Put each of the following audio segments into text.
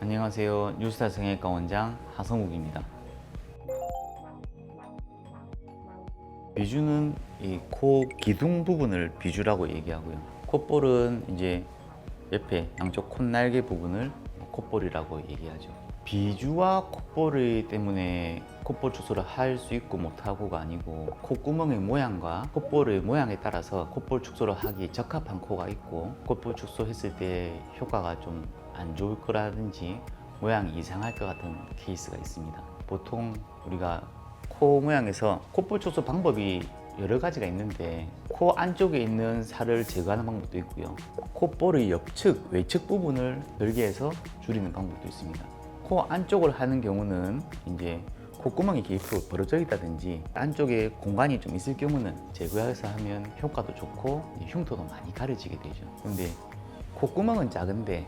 안녕하세요. 뉴스타 성형외과 원장 하성욱입니다. 비주는 이 코 기둥 부분을 비주라고 얘기하고요. 콧볼은 이제 옆에 양쪽 콧날개 부분을 콧볼이라고 얘기하죠. 비주와 콧볼이 때문에 콧볼 축소를 할 수 있고 못하고가 아니고 콧구멍의 모양과 콧볼의 모양에 따라서 콧볼 축소를 하기 적합한 코가 있고 콧볼 축소했을 때 효과가 좀 안 좋을 거라든지 모양이 이상할 것 같은 케이스가 있습니다. 보통 우리가 코 모양에서 콧볼 축소 방법이 여러 가지가 있는데 코 안쪽에 있는 살을 제거하는 방법도 있고요. 콧볼의 옆측, 외측 부분을 절개해서 줄이는 방법도 있습니다. 코 안쪽을 하는 경우는 이제 콧구멍이 이렇게 옆으로 벌어져 있다든지 안쪽에 공간이 좀 있을 경우는 제거해서 하면 효과도 좋고 흉터도 많이 가려지게 되죠. 근데 콧구멍은 작은데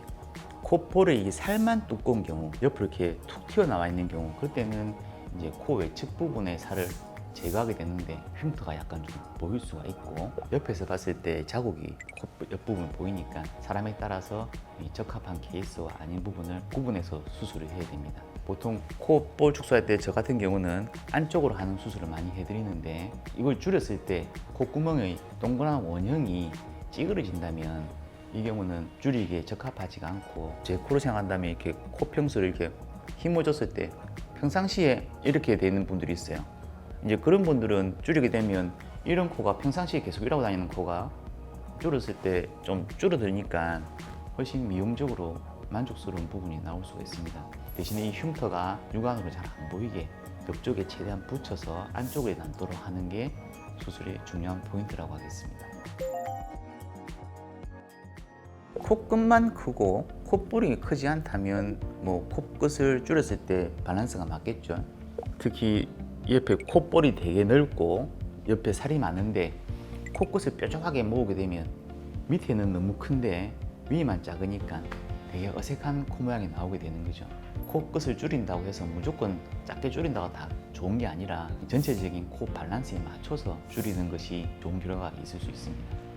콧볼의 이 살만 두꺼운 경우, 옆으로 이렇게 툭 튀어나와 있는 경우, 그럴 때는 이제 코 외측 부분의 살을 제거하게 되는데 흉터가 약간 좀 보일 수가 있고 옆에서 봤을 때 자국이 코 옆부분 보이니까 사람에 따라서 적합한 케이스와 아닌 부분을 구분해서 수술을 해야 됩니다. 보통 콧볼 축소할 때 저 같은 경우는 안쪽으로 하는 수술을 많이 해드리는데 이걸 줄였을 때 콧구멍의 동그란 원형이 찌그러진다면 이 경우는 줄이기에 적합하지가 않고 제 코로 생각한다면 이렇게 코 평수를 이렇게 힘을 줬을 때 평상시에 이렇게 되는 분들이 있어요. 이제 그런 분들은 줄이게 되면 이런 코가 평상시에 계속 이러고 다니는 코가 줄었을 때 좀 줄어드니까 훨씬 미용적으로 만족스러운 부분이 나올 수가 있습니다. 대신에 이 흉터가 육안으로 잘 안 보이게 옆쪽에 최대한 붙여서 안쪽에 남도록 하는 게 수술의 중요한 포인트라고 하겠습니다. 코끝만 크고 콧볼이 크지 않다면 뭐 코끝을 줄였을 때 밸런스가 맞겠죠. 특히 옆에 콧볼이 되게 넓고 옆에 살이 많은데 코끝을 뾰족하게 모으게 되면 밑에는 너무 큰데 위만 작으니까 되게 어색한 코 모양이 나오게 되는 거죠. 코끝을 줄인다고 해서 무조건 작게 줄인다고 다 좋은 게 아니라 전체적인 코 밸런스에 맞춰서 줄이는 것이 좋은 결과가 있을 수 있습니다.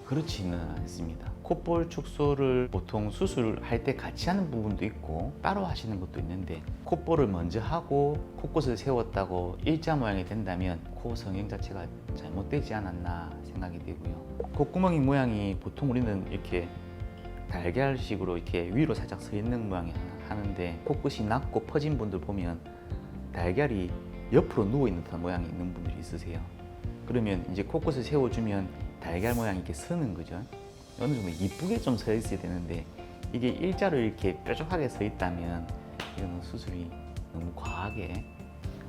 그렇지는 않습니다. 콧볼 축소를 보통 수술할 때 같이 하는 부분도 있고 따로 하시는 것도 있는데 콧볼을 먼저 하고 코끝을 세웠다고 일자 모양이 된다면 코 성형 자체가 잘못되지 않았나 생각이 되고요. 콧구멍의 모양이 보통 우리는 이렇게 달걀식으로 이렇게 위로 살짝 서 있는 모양이 하는데 코끝이 낮고 퍼진 분들 보면 달걀이 옆으로 누워 있는 듯한 모양이 있는 분들이 있으세요. 그러면 이제 코끝을 세워주면 달걀 모양이 이렇게 서는 거죠. 어느 정도 이쁘게 좀 서 있어야 되는데 이게 일자로 이렇게 뾰족하게 서 있다면 이거는 수술이 너무 과하게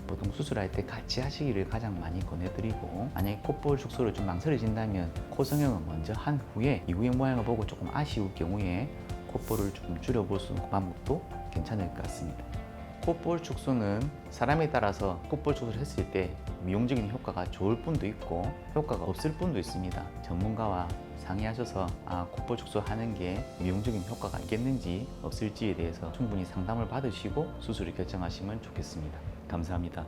보통 수술할 때 같이 하시기를 가장 많이 권해드리고 만약에 콧볼 축소를 좀 망설여진다면 코 성형을 먼저 한 후에 이후의 모양을 보고 조금 아쉬울 경우에 콧볼을 조금 줄여볼 수 있는 방법도 괜찮을 것 같습니다. 콧볼 축소는 사람에 따라서 콧볼 축소를 했을 때 미용적인 효과가 좋을 분도 있고 효과가 없을 분도 있습니다. 전문가와 상의하셔서 콧볼 축소하는 게 미용적인 효과가 있겠는지 없을지에 대해서 충분히 상담을 받으시고 수술을 결정하시면 좋겠습니다. 감사합니다.